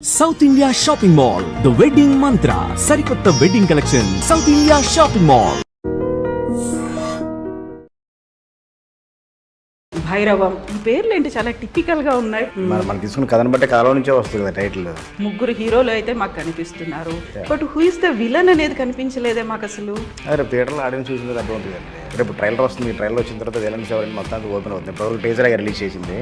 South India Shopping Mall, The Wedding Mantra, Sarikotta Wedding Collection, South India Shopping Mall. Bhairavam ఈ పేర్లు ఏంటి చాలా typical గా ఉన్నాయి. మనం తీసుకున్న కథను బట్టి కథలో నుంచే వస్తుంది కదా టైటిల్. ముగ్గురు హీరోలు అయితే మాకు కనిపిస్తున్నారు, but who is the villain అనేది కనిపించలేదే మాకు అసలు. రేపు థియేటర్లో ఆడియన్స్ చూసింది అర్థం అవుతుంది అండి. రేపు ట్రైలర్ వస్తుంది, ట్రైలర్ వచ్చిన తర్వాత విలన్స్ ఎవరైనా మొత్తానికి ఓపెన్ అవుతుంది. ఇప్పుడు టీజర్ రిలీజ్ చేసింది.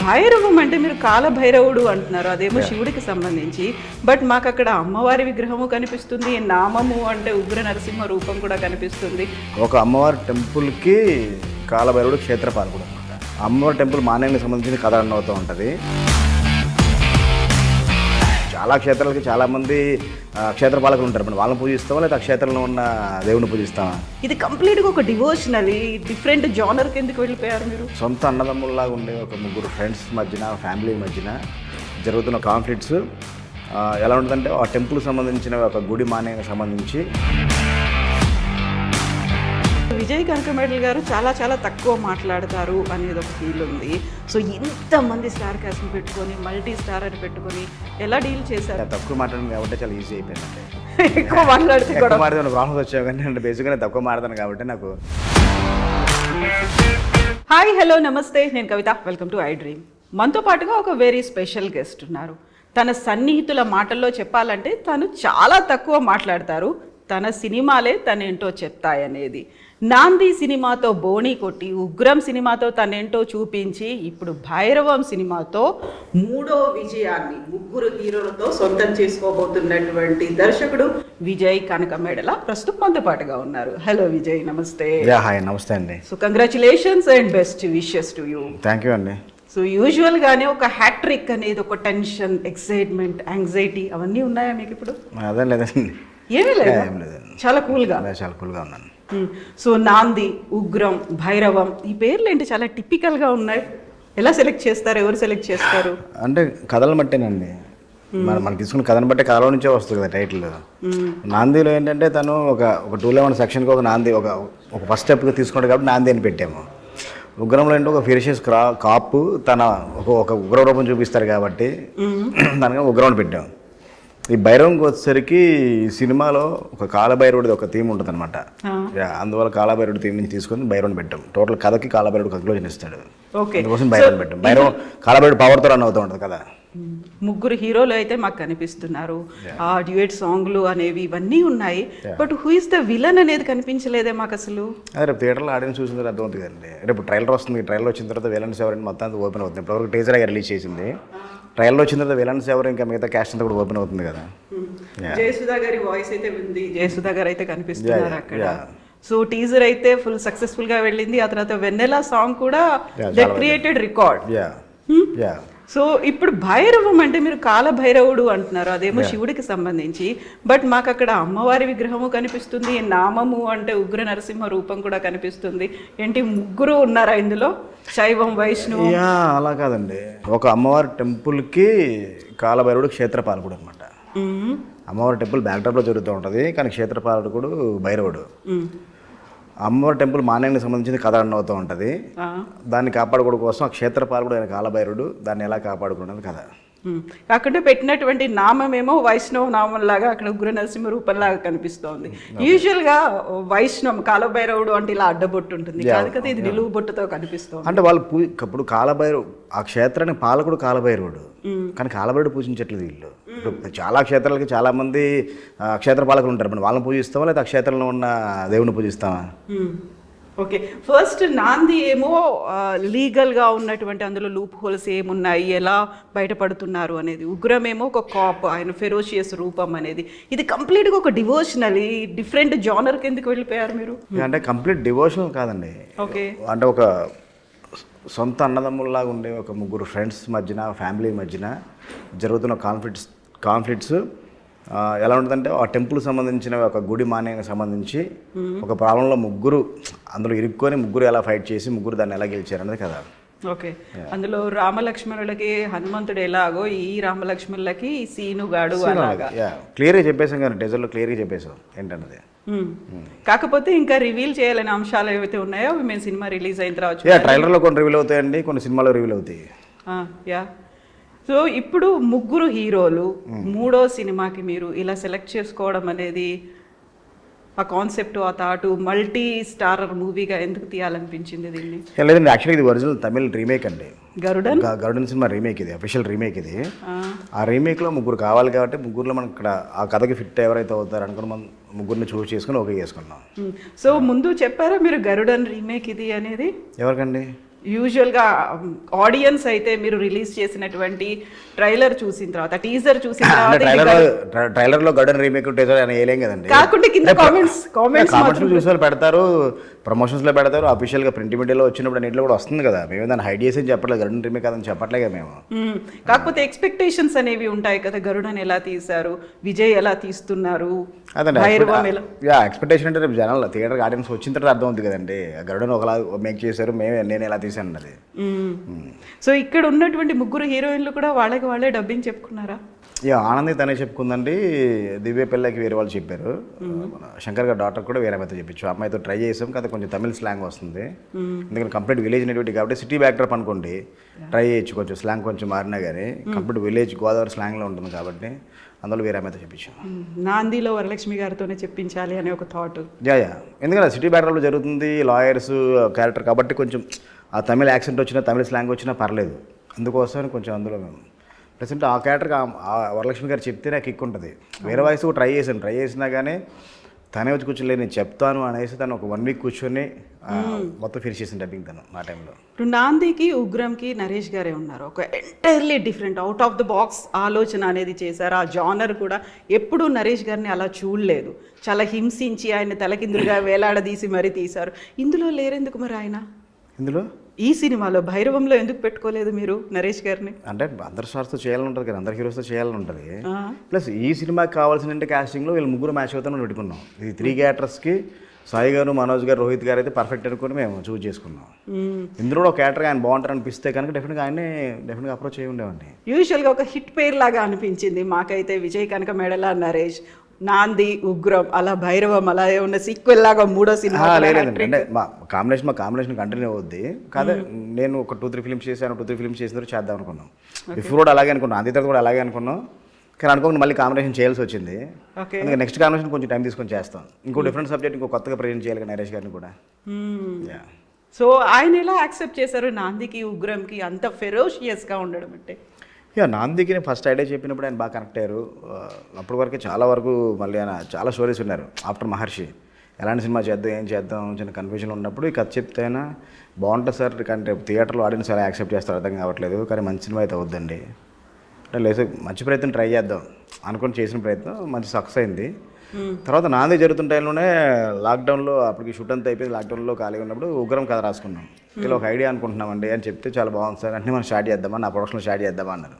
భైరవం అంటే మీరు కాలభైరవుడు అంటున్నారు, అదేమో శివుడికి సంబంధించి, బట్ మాకు అక్కడ అమ్మవారి విగ్రహము కనిపిస్తుంది, నామము అంటే ఉగ్ర నరసింహ రూపం కూడా కనిపిస్తుంది. ఒక అమ్మవారి టెంపుల్కి కాలభైరవుడు క్షేత్రపాలకుడు అనమాట. అమ్మవారి టెంపుల్ మాన్యానికి సంబంధించిన కథ రన్ అవుతూ ఉంటుంది. చాలా క్షేత్రాలకి చాలామంది క్షేత్రపాలకులు ఉంటారు. మనం వాళ్ళని పూజిస్తామా లేదా క్షేత్రంలో ఉన్న దేవుని పూజిస్తామా? ఇది కంప్లీట్గా ఒక డివోషనల్ డిఫరెంట్ జానర్ కిందకి వెళ్ళిపోయారు మీరు. సొంత అన్నదమ్ముల్లాగా ఉండే ఒక ముగ్గురు ఫ్రెండ్స్ మధ్యన, ఫ్యామిలీ మధ్యన జరుగుతున్న కాన్ఫ్లిక్ట్స్ ఎలా ఉంటుందంటే ఆ టెంపుల్కి సంబంధించిన ఒక గుడి మాన్యానికి సంబంధించి. విజయ్ కనకమేడల్ గారు చాలా చాలా తక్కువ మాట్లాడతారు అనేది ఒక ఫీల్ ఉంది. సో ఇంతమంది స్టార్ క్యాస్ట్ పెట్టుకొని మల్టీ స్టార్ అని పెట్టుకొని ఎలా డీల్ చేశారు? తక్కువ మాట్లాడను కాబట్టి చాలా ఈజీ అయిపోయిందంటే. ఎక్కువ మాట్లాడితే ప్రాబ్లమ్స్ వచ్చావు కానీ అంటే బేసిక్గా తక్కువ మాట్లాడతాను కాబట్టి నాకు. హాయ్, హలో, నమస్తే, నేను Kavitha. Welcome to I dream. మనతో పాటుగా ఒక వెరీ స్పెషల్ గెస్ట్ ఉన్నారు. తన సన్నిహితుల మాటల్లో చెప్పాలంటే తను చాలా తక్కువ మాట్లాడతారు. తన సినిమాలే తనేంటో చెప్తాయనేది. నాంది సినిమాతో బోణీ కొట్టి, ఉగ్రం సినిమాతో తనేంటో చూపించి, ఇప్పుడు భైరవం సినిమాతో మూడో విజయాన్ని ముగ్గురు హీరోలతో సొంతం చేసుకోబోతున్నటువంటి దర్శకుడు విజయ్ కనకమేడల ప్రస్తుతం మనతో పాటుగా ఉన్నారు. హలో విజయ్, నమస్తే. హాయ్, నమస్తే అండి. So congratulations and best wishes to you. Thank you అండి. సో యూజువల్గానే ఒక హ్యాట్రిక్ అనేది ఒక టెన్షన్, ఎక్సైట్మెంట్, యాంగ్జైటీ అవన్నీ ఉన్నాయా మీకు ఇప్పుడు? అదే లేదండి, ఏమీ లేదు, చాలా కూల్గా ఉన్నాను. సో నాంది, ఉగ్రం, భైరవం ఈ పేర్లు ఏంటి చాలా టిపికల్గా ఉన్నాయి. ఎలా సెలెక్ట్ చేస్తారు, ఎవరు సెలెక్ట్ చేస్తారు? అంటే కథలను బట్టేనండి. మనం తీసుకున్న కథను బట్టి కథలో నుంచే వస్తుంది కదా టైటిల్. నాందిలో ఏంటంటే తను ఒక 211 సెక్షన్కి ఒక నాంది ఒక ఫస్ట్ స్టెప్గా తీసుకున్నాడు కాబట్టి నాంది అని పెట్టాము. ఉగ్రంలో ఏంటో ఒక ఫిరిషియస్ కాపు తన ఒక ఉగ్ర రూపం చూపిస్తారు కాబట్టి దానిగా ఉగ్రం పెట్టాము. ఈ భైరవంకి వచ్చేసరికి ఈ సినిమాలో ఒక కాలభైరవుడిది ఒక థీమ్ ఉంటుంది అనమాట. అందువల్ల కాలభైరవుడి థీమ్ నుంచి తీసుకొని భైరవుని పెట్టాం. టోటల్ కథకి కాలభైరవుడు కంక్లూజన్ ఇస్తాడు, అందుకోసం భైరవుని పెట్టాం. కాలభైరవుడు పవర్తో రన్ అవుతూ ఉంటుంది కదా. ముగ్గురు హీరోలు అయితే మాకు కనిపిస్తున్నారు, ఆ డ్యూయట్ సాంగ్లు అనేవి ఇవన్నీ ఉన్నాయి, but who is the villain అనేది కనిపించలేదే మాకు అసలు. రేపు థియేటర్లో ఆడియన్స్ చూసిన అర్థం అవుతుంది కదండి. రేపు ట్రైలర్ వస్తుంది, ట్రైలర్ వచ్చిన తర్వాత విలన్స్ ఎవరైనా మొత్తానికి ఓపెన్ అవుతుంది. ఇప్పుడు టీజర్ రిలీజ్ చేసింది. ట్రైలర్ వచ్చిన తర్వాత విలన్స్ ఎవరు ఇంకా మిగతా క్యాస్ట్ అంతా కూడా ఓపెన్ అవుతుంది కదా. జయసుధా గారి వాయిస్ అయితే ఉంది, జయసుధా గారు అయితే కనిపిస్తున్నారు అక్కడ. సో టీజర్ అయితే ఫుల్ సక్సెస్ఫుల్ గా వెళ్ళింది. ఆ తర్వాత వెన్నెలా సాంగ్ కూడా క్రియేటెడ్ రికార్డ్. సో ఇప్పుడు భైరవం అంటే మీరు కాలభైరవుడు అంటున్నారు, అదేమో శివుడికి సంబంధించి, బట్ మాకు అక్కడ అమ్మవారి విగ్రహము కనిపిస్తుంది, నామము అంటే ఉగ్ర నరసింహ రూపం కూడా కనిపిస్తుంది. ఏంటి ముగ్గురు ఉన్నారా ఇందులో? శైవం, వైష్ణవం? అలా కాదండి. ఒక అమ్మవారి టెంపుల్కి కాలభైరవుడు క్షేత్రపాలకుడు అనమాట. అమ్మవారి టెంపుల్ బ్యాక్డ్రాప్లో జరుగుతూ ఉంటుంది, కానీ క్షేత్రపాలకుడు భైరవుడు. అమ్మవారి టెంపుల్ మాన్యానికి సంబంధించిన కథ రన్ అవుతూ ఉంటుంది. దాన్ని కాపాడుకోవడం కోసం ఆ క్షేత్రపాలకుడు ఆయన కాలభైరుడు దాన్ని ఎలా కాపాడుకున్నది కథ. అక్కడ పెట్టినటువంటి నామమేమో వైష్ణవ నామం లాగా అక్కడ ఉగ్ర నరసింహ రూపంలాగా కనిపిస్తోంది. యూజువల్ గా వైష్ణవం కాలభైరవుడు అంటే ఇలా అడ్డబొట్టు ఉంటుంది, కాదు కదా, ఇది నిలువు బొట్టుతో కనిపిస్తుంది. అంటే వాళ్ళు ఇప్పుడు కాలభైరవు ఆ క్షేత్రానికి పాలకుడు కాలభైరవుడు, కానీ కాలభైరుడు పూజించట్లేదు వీళ్ళు. ఇప్పుడు చాలా క్షేత్రాలకి చాలా మంది క్షేత్రపాలకులు ఉంటారు. మనం వాళ్ళని పూజిస్తామా లేదా క్షేత్రంలో ఉన్న దేవుని పూజిస్తామా? ఓకే, ఫస్ట్ నాంది ఏమో లీగల్గా ఉన్నటువంటి అందులో లూప్ హోల్స్ ఏమున్నాయి, ఎలా బయటపడుతున్నారు అనేది. ఉగ్రమేమో ఒక కాప్, ఆయన ఫెరోషియస్ రూపం అనేది. ఇది కంప్లీట్గా ఒక డివోషనల్ డిఫరెంట్ జానర్ కిందకి వెళ్ళిపోయారు మీరు. అంటే కంప్లీట్ డివోషనల్ కాదండి. ఓకే, అంటే ఒక సొంత అన్నదమ్ముల్లాగా ఉండే ఒక ముగ్గురు ఫ్రెండ్స్ మధ్యన, ఫ్యామిలీ మధ్యన జరుగుతున్న కాన్ఫ్లిక్ట్స్ ఎలా ఉంటుందంటే ఆ టెంపుల్కి సంబంధించిన ఒక గుడి మాన్యానికి సంబంధించి ఒక ప్రాబ్లంలో ముగ్గురు అందులో ఇరుక్కొని ముగ్గురు ఎలా ఫైట్ చేసి ముగ్గురు దాన్ని ఎలా గెలిచారు అనేది కదా. ఓకే, అందులో రామలక్ష్మణులకి హనుమంతుడు ఎలాగో ఈ రామలక్ష్మణులకి సీనుగాడు అలాగా క్లియర్గా చెప్పేసాం కానీ టీజర్లో క్లియర్గా చెప్పేసాం ఏంటన్నది. కాకపోతే ఇంకా రివీల్ చేయాలనే అంశాలు ఏవైతే ఉన్నాయో మేము సినిమా రిలీజ్ అయిన తర్వాత ట్రైలర్లో కొన్ని రివీల్ అవుతాయండి, కొన్ని సినిమాలో రివీల్ అవుతాయి. సో ఇప్పుడు ముగ్గురు హీరోలు మూడో సినిమాకి మీరు ఇలా సెలెక్ట్ చేసుకోవడం అనేది ఆ కాన్సెప్ట్ ఆ థాట్ మల్టీ స్టారర్ మూవీగా ఎందుకు తీయాలనిపించింది దీన్ని? లేదండి, యాక్చువల్లీ ఇది ఒరిజినల్ తమిళ్ రీమేక్ అండి. గరుడన్ సినిమా రీమేక్, ఇది అఫీషియల్ రీమేక్. ఇది ఆ రీమేక్లో ముగ్గురు కావాలి కాబట్టి ముగ్గురులో మనం ఇక్కడ ఆ కథకి ఫిట్ ఎవరైతే అవుతారు అనుకుని మనం ముగ్గురిని చూస్ చేసుకుని ఓకే చేసుకున్నాం. సో ముందు చెప్పారా మీరు గరుడన్ రీమేక్ ఇది అనేది? ఎవరికండి? యూజువల్గా ఆడియన్స్ అయితే మీరు రిలీజ్ చేసినటువంటి ట్రైలర్ చూసిన తర్వాత టీజర్ చూసిన తర్వాత ట్రైలర్లో గరుడన్ రీమేక్ టీజర్ అని వేయలేం కదండి. కాకుండా కింద కామెంట్స్ చూసే వాళ్ళు పెడతారు, ప్రమోషన్స్లో పెడతారు, అఫీషియల్గా ప్రింట్ మీడియాలో వచ్చినప్పుడు అన్నింటిలో కూడా వస్తుంది కదా. మేము దాన్ని హైడ్ చేసి చెప్పట్లేదు, గరుడన్ రీమేక్ అదని చెప్పట్లేదు కదా మేము. కాకపోతే ఎక్స్పెక్టేషన్స్ అనేవి ఉంటాయి కదా, గరుడన్ ఎలా తీశారు, విజయ్ ఎలా తీస్తున్నారు, అదండి ఎక్స్పెక్టేషన్. అంటే రేపు జనాలు థియేటర్ ఆడియన్స్ వచ్చిన తర్వాత అర్థం అవుతుంది కదండి, గరుడన్ ఒకలా మేక్ చేశారు, నేను ఎలా తీసాను అది. సో ఇక్కడ ఉన్నటువంటి ముగ్గురు హీరోయిన్లు కూడా వాళ్ళకి వాళ్ళే డబ్బింగ్ చెప్పుకున్నారా? ఆనంది తనే చెప్పుకుందండి, దివ్య పిల్లకి వేరే వాళ్ళు చెప్పారు, మన శంకర్ గారి డాక్టర్ కూడా వేరే అమ్మాయితో చెప్పించు. అమ్మాయితో ట్రై చేసాం కదా, కొంచెం తమిళ స్లాంగ్ వస్తుంది, ఎందుకంటే కంప్లీట్ విలేజ్ నెటివిటీ కాబట్టి సిటీ బ్యాక్డ్రాప్ అనుకోండి ట్రై చేయొచ్చు, కొంచెం స్లాంగ్ కొంచెం మారినా కానీ కంప్లీట్ విలేజ్ గోదావరి స్లాంగ్లో ఉంటుంది కాబట్టి అందులో వేరే అమ్మాయితో చెప్పించాం. నాందిలో వరలక్ష్మి గారితోనే చెప్పించాలి అనే ఒక థాట్. ఎందుకంటే సిటీ బ్యాక్డ్రాప్లో జరుగుతుంది, లాయర్స్ క్యారెక్టర్ కాబట్టి కొంచెం ఆ తమిళ యాక్సెంట్ వచ్చినా తమిళ స్లాంగ్ వచ్చినా పర్లేదు, అందుకోసం కొంచెం అందులో మేము ప్రెసెంట్ ఆ క్యారెక్టర్కి వరలక్ష్మి గారు చెప్తే నాకు కిక్ ఉంటుంది. వేరే వాయిస్ కూడా ట్రై చేసినా కానీ తనే వచ్చి కూర్చోలేదు, నేను చెప్తాను అనేసి తను ఒక 1 వీక్ కూర్చొని మొత్తం ఫినిష్ చేసిన డబ్బింగ్ తను ఆ టైంలో. ఇప్పుడు నాందికి ఉగ్రంకి నరేష్ గారే ఉన్నారు, ఒక entirely different out of the box ఆలోచన అనేది చేశారు. ఆ జానర్ కూడా ఎప్పుడూ నరేష్ గారిని అలా చూడలేదు, చాలా హింసించి ఆయన తలకిందులుగా వేలాడదీసి మరీ తీశారు. ఇందులో లేరెందుకు మరి ఆయన? ఇందులో ఈ సినిమాలో భైరవంలో ఎందుకు పెట్టుకోలేదు మీరు నరేష్ గారిని? అంటే అందరి స్టార్స్తో చేయాలని ఉంటుంది కదా, అందరి హీరోస్తో చేయాలని ఉంటుంది. ప్లస్ ఈ సినిమాకి కావాల్సిన క్యాస్టింగ్లో వీళ్ళు ముగ్గురు మ్యాచ్ అవుతామని పెట్టుకున్నాం. ఇది 3 క్యారెక్టర్స్కి సాయి గారు, మనోజ్ గారు, రోహిత్ గారు అయితే పర్ఫెక్ట్ అనుకుని మేము చూస్ చేసుకున్నాం. ఇందులో ఒక క్యారెక్టర్ ఆయన బాగుంటారు అనిపిస్తే కనుక డెఫినెట్గా అప్రోచ్ అయ్యి ఉండేవండి. యూజువల్గా ఒక హిట్ పేర్ లాగా అనిపించింది మాకైతే, విజయ్ కనక మెడల నరేష్, నాంది ఉగ్రం, అలా భైరవం అలా ఉన్న సీక్వెల్ లాగా మూడో సినిమా. లేదండి, అంటే మా కాంబినేషన్ కంటిన్యూ అవుద్ది కాదు. నేను ఒక 2-3 ఫిల్మ్స్ చేశాను, 2-3 ఫిల్మ్స్ చేసిన తర్వాత చేద్దాం అనుకున్నాం. బిఫోర్ కూడా అలాగే అనుకున్నాం, అంది తర్వాత కూడా అలాగే అనుకున్నాం, కానీ అనుకోకుండా మళ్ళీ కాంబినేషన్ చేయాల్సి వచ్చింది. నెక్స్ట్ కాంబినేషన్ కొంచెం టైం తీసుకొని చేస్తాం, ఇంకో డిఫరెంట్ సబ్జెక్ట్ ఇంకో కొత్తగా ప్రజెంట్ చేయాలి నరేష్ గారిని కూడా. సో ఆయన ఎలా యాక్సెప్ట్ చేశారు నాందికి ఉగ్రంకి అంత ఫెరోషియస్గా ఉండడం అంటే? నాందికి నేను ఫస్ట్ ఐడియా చెప్పినప్పుడు ఆయన బాగా కనెక్ట్ అయ్యారు. అప్పటి వరకు చాలా వరకు మళ్ళీ ఆయన చాలా స్టోరీస్ ఉన్నారు. ఆఫ్టర్ మహర్షి ఎలాంటి సినిమా చేద్దాం, ఏం చేద్దాం చిన్న కన్ఫ్యూజన్ ఉన్నప్పుడు ఈ కథ చెప్తే అయినా బాగుంటుంది సార్, కానీ రేపు థియేటర్లో ఆడియన్స్ ఎలా యాక్సెప్ట్ చేస్తారు అర్థం కావట్లేదు, కానీ మంచి సినిమా అయితే అవుద్దండి అంటే లేదు మంచి ప్రయత్నం ట్రై చేద్దాం అనుకుని చేసిన ప్రయత్నం మంచి సక్సెస్ అయింది. తర్వాత నాంది జరుగుతున్న టైంలోనే లాక్డౌన్లో అప్పటికి షూట్ అంతా అయిపోయింది, లాక్డౌన్లో ఖాళీగా ఉన్నప్పుడు ఉగ్రం కథ రాసుకున్నాం. ఇలా ఒక ఐడియా అనుకుంటున్నామండి అని చెప్తే చాలా బాగుంది సార్ అంటే మనం స్టార్ట్ చేద్దామా, నా ప్రొడక్షన్లో స్టార్ట్ చేద్దామా అన్నారు.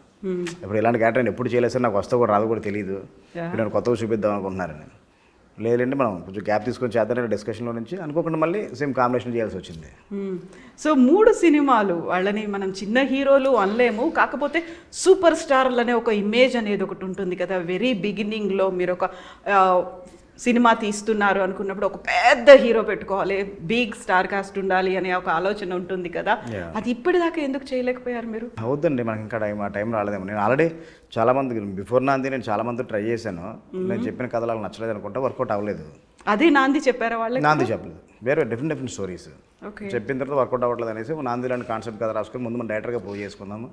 ఇప్పుడు ఇలాంటి క్యారెక్టర్ నేను ఎప్పుడు చేయలేదు సార్, నాకు వస్తా కూడా రాదు కూడా తెలియదు, నేను కొత్తగా చూపిద్దాం అనుకుంటున్నారని. లేదండి మనం కొంచెం గ్యాప్ తీసుకొని చేద్దాం డిస్కషన్లో నుంచి అనుకోకుండా మళ్ళీ సేమ్ కాంబినేషన్ చేయాల్సి వచ్చింది. సో 3 సినిమాలు వాళ్ళని మనం చిన్న హీరోలు అనలేము, కాకపోతే సూపర్ స్టార్లు అనే ఒక ఇమేజ్ అనేది ఒకటి ఉంటుంది కదా. వెరీ బిగినింగ్లో మీరు ఒక సినిమా తీస్తున్నారు అనుకున్నప్పుడు ఒక పెద్ద హీరో పెట్టుకోవాలి, బిగ్ స్టార్ కాస్ట్ ఉండాలి అనే ఒక ఆలోచన ఉంటుంది కదా, అది ఇప్పటిదాకా ఎందుకు చేయలేకపోయారు మీరు? అవుద్దండి, మనకి ఇంకా ఆ టైం రాలేదేమో. నేను ఆల్రెడీ చాలామంది బిఫోర్ నాంది నేను చాలామంది ట్రై చేశాను, నేను చెప్పిన కథలు అలా నచ్చలేదు అనుకుంటా, వర్కౌట్ అవ్వలేదు. అదే నాంది చెప్పారా వాళ్ళకి? నాంది చెప్పలేదు, వేరే డిఫరెంట్ స్టోరీస్ చెప్పిన తర్వాత వర్కౌట్ అవ్వట్లేదు అనేసి నాంది లాంటి కాన్సెప్ట్ కథ రాసుకొని ముందు మనం డైరెక్టర్గా ప్రూవ్ చేసుకుందాము,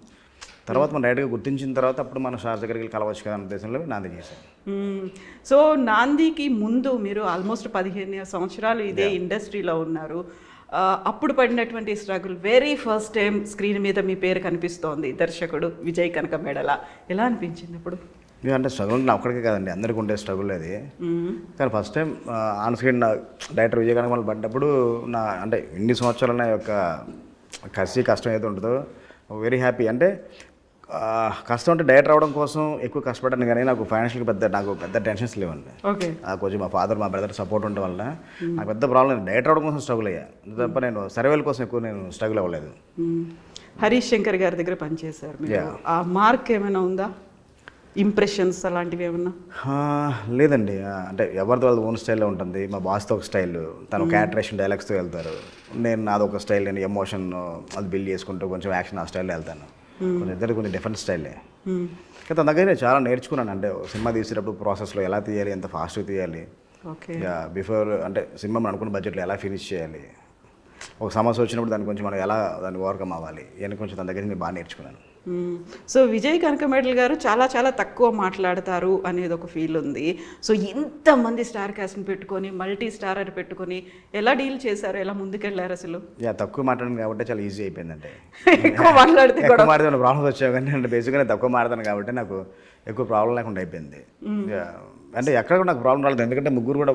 తర్వాత మనం డైరెక్ట్గా గుర్తించిన తర్వాత అప్పుడు మన స్టార్స్ దగ్గరికి కలవచ్చు కదా అనే ఉద్దేశంలో నాంది చేశాను. సో నాందికి ముందు మీరు ఆల్మోస్ట్ 15 సంవత్సరాలు ఇదే ఇండస్ట్రీలో ఉన్నారు, అప్పుడు పడినటువంటి struggle, very first time screen మీద మీ పేరు కనిపిస్తోంది, దర్శకుడు విజయ్ కనక మెడల, ఎలా అనిపించింది అప్పుడు? అంటే స్ట్రగుల్ అంటే అక్కడికే కదండి, అందరికీ ఉండే స్ట్రగుల్ అది. కానీ first time on screen director Vijay Kanakamedala పడ్డప్పుడు నా అంటే ఇన్ని సంవత్సరాల యొక్క కష్టం ఏదో ఉంటుందో వెరీ హ్యాపీ. అంటే కష్టం అంటే డైరెక్టర్ అవడం కోసం ఎక్కువ కష్టపడ్డాను, కానీ నాకు ఫైనాన్షియల్గా పెద్ద టెన్షన్స్ లేవండి. కొంచెం మా ఫాదర్ మా బ్రదర్ సపోర్ట్ ఉండడం వల్ల నాకు పెద్ద ప్రాబ్లం. డైరెక్టర్ అవడం కోసం స్ట్రగుల్ అయ్యా తప్ప నేను సర్వేల కోసం ఎక్కువ నేను స్ట్రగుల్ అవ్వలేదు. హరీష్ శంకర్ గారి దగ్గర పనిచేశారు, ఆ మార్క్ ఏమైనా ఉందా, ఇంప్రెషన్స్ అలాంటివి ఏమన్నా? లేదండి, అంటే ఎవరితో వాళ్ళ ఓన్ స్టైల్లో ఉంటుంది. మా బాస్తో ఒక స్టైల్, తను క్యారెక్టరేషన్ డైలాగ్స్తో వెళ్తారు, నేను నాదొక స్టైల్, నేను ఎమోషన్ అది బిల్డ్ చేసుకుంటూ కొంచెం యాక్షన్ ఆ స్టైల్లో వెళ్తాను. కొంచెం ఇద్దరు కొన్ని డిఫరెంట్ స్టైలే. కానీ తన దగ్గర నేను చాలా నేర్చుకున్నాను. అంటే సినిమా తీసేటప్పుడు ప్రాసెస్లో ఎలా తీయాలి, ఎంత ఫాస్ట్గా తీయాలి, ఓకే బిఫోర్ అంటే సినిమా మనం అనుకున్న బడ్జెట్లో ఎలా ఫినిష్ చేయాలి, ఒక సమస్య వచ్చినప్పుడు దాన్ని కొంచెం మనం ఎలా దాన్ని ఓవర్కమ్ అవ్వాలి, ఇవన్నీ కొంచెం తన దగ్గర నేను బాగా నేర్చుకున్నాను. సో విజయ్ కనకమేడల్ గారు చాలా చాలా తక్కువ మాట్లాడతారు అనేది ఒక ఫీల్ ఉంది. సో ఇంతమంది స్టార్ కాస్ట్ని పెట్టుకొని మల్టీ స్టారర్ పెట్టుకొని ఎలా డీల్ చేశారు, ఎలా ముందుకెళ్ళారు అసలు? తక్కువ మాట్లాడాను కాబట్టి చాలా ఈజీ అయిపోయిందంటే. ఎక్కువ మాట్లాడితే ప్రాబ్లమ్స్ వచ్చావు కానీ అంటే బేసిక్గా నేను తక్కువ మాట్లాడతాను కాబట్టి నాకు ఎక్కువ ప్రాబ్లం లేకుండా అయిపోయింది. అంటే ఎక్కడ కూడా నాకు ప్రాబ్లం రాలేదు, ఎందుకంటే ముగ్గురు కూడా